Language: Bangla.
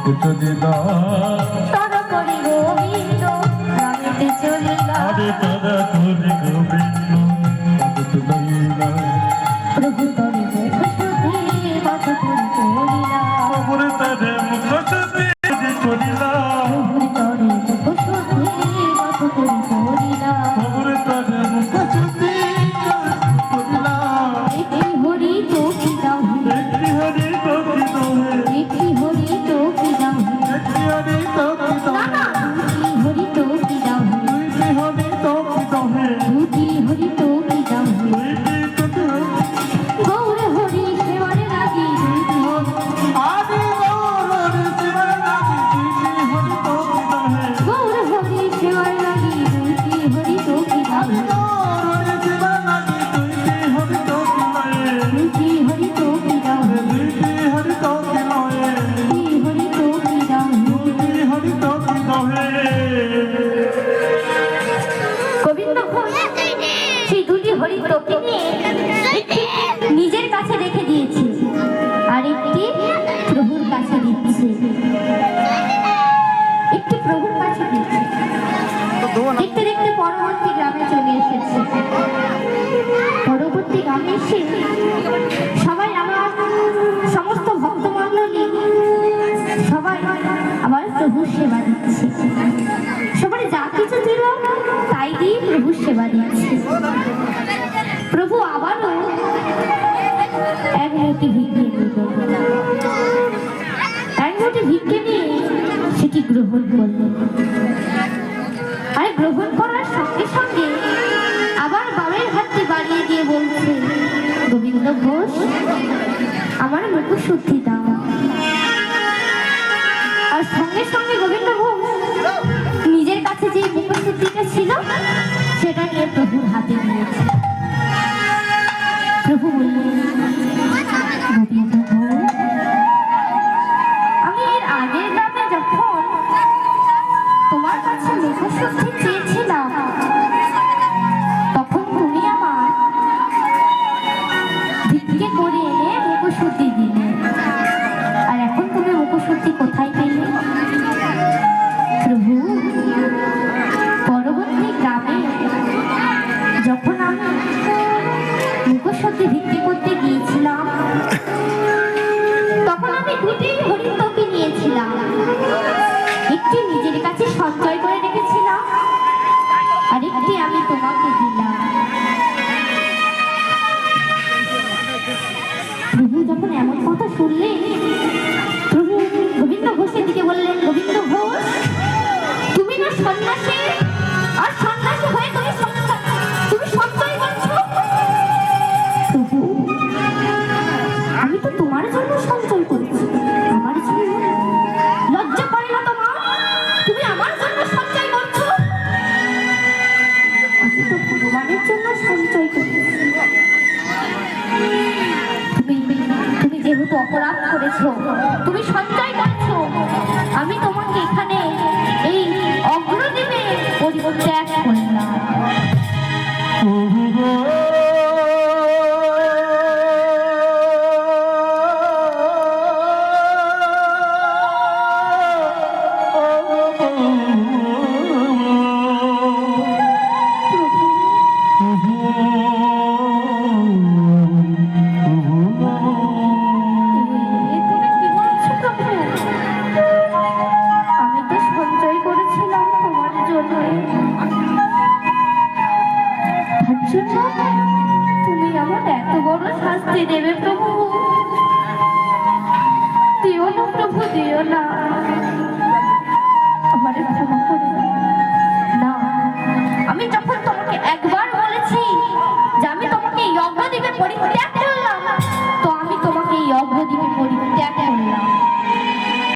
চলিলা তারা করি গোবিন্দ রামেতে চলিলা আরে তারা করি গোবিন্দ চলিলা প্রভু তরে মুখশুদ্ধি মাথা করি করিলা প্রভুর তরে মুখশুদ্ধি করিলা প্রভুর তরে মুখশুদ্ধি মাথা করি করিলা প্রভুর তরে মুখশুদ্ধি করিলা একটি হরি তো কি দাও একটি হরি তো কি দোহে একটি হরি তো কি দাও একটি হরি তো কি দোহে দুটি হরি তো কি দাও দুইটি হরি তো কি দোহে দুটি হরি তো কি দাও দুইটি তো কি গৌর হরি সেবার লাগি দুটি আদি গৌর শিবর লাগি দুইটি হরি তো কি দোহে গৌর হরি সেবার লাগি দুটি হরি তো কি দাও গৌর শিবর লাগি দুইটি হরি তো কি লয়ে দুটি হরি তো কি দাও দুইটি হরি তো কি লয়ে দুটি হরি তো কি দাও দুইটি হরি তো কি দোহে গোবিন্দ ঘোষ সেই দুটি হরি তোকে নিয়ে একটি নিজের কাছে রেখে দিয়েছে আর একটি প্রভুর কাছে দিচ্ছে একটি প্রভুর কাছে দিচ্ছে দেখতে দেখতে পরবর্তী গ্রামে চলে এসেছে পরবর্তী গ্রামে এসে সবাই আমার সমস্ত ভক্তমণ্ডলী সবাই আমার প্রভুর সেবা দিচ্ছে সবাই যা কিছু ছিল তাই দিয়ে প্রভুর সেবা দিচ্ছে প্রভু আবারও এক মুঠি ভিক্ষে নিল এক মুঠি ভিক্ষে নিয়ে সেটি গ্রহণ করলেন আর গ্রহণ করার সঙ্গে সঙ্গে আবার বাবের হাতটি বাড়িয়ে দিয়ে বলছে গোবিন্দ ঘোষ আমার মুখশুদ্ধি দাও আর সঙ্গে সঙ্গে গোবিন্দ ঘোষ নিজের কাছে যে মুখশুদ্ধিটা ছিল সেটা নিয়ে প্রভুর হাতে দিয়েছে প্রভু বললেন গোবিন্দ ঘোষ আমি এর আগের গ্রামে যখন তোমার কাছে মুখশুদ্ধি চেয়েছিলাম তখন তুমি আমার ভিক্ষে করে এনে মুখশুদ্ধি দিলে আর এখন তুমি মুখশুদ্ধি কোথায় পেলে প্রভু পরবর্তী গ্রামে যখন আমি মুখশুদ্ধি ভিক্ষে করতে গিয়েছিলাম তখন আমি দুটি হরিতকি নিয়েছিলাম একটি নিজের কাছে সঞ্চয় করে রেখেছিলাম আর একটি আমি তোমাকে দিলাম প্রভু যখন এমন কথা শুনলেন প্রভু গোবিন্দ ঘোষের দিকে বললেন গোবিন্দ ঘোষ তুমি না সন্ন্যাসী আর সন্ন্যাসী হয়ে তুমি সঞ্চয় করছো প্রভু আমি তো তোমার জন্য সঞ্চয় করেছি আমার জন্য লজ্জা করে না তোমার তুমি আমার জন্য সঞ্চয় করছো আমি তো ভগবানের জন্য সঞ্চয় করেছি তুমি যেহেতু অপরাধ করেছো তুমি সঞ্চয় করছো আমি তোমাকে এখানে এই অগ্রদীপে পরিত্যাগ করলাম প্রভু গো আমি তো সঞ্চয় করেছিলাম তোমার জন্য তার জন্য তুমি আমার এত বড় শাস্তি দেবে প্রভু দিও না প্রভু দিও না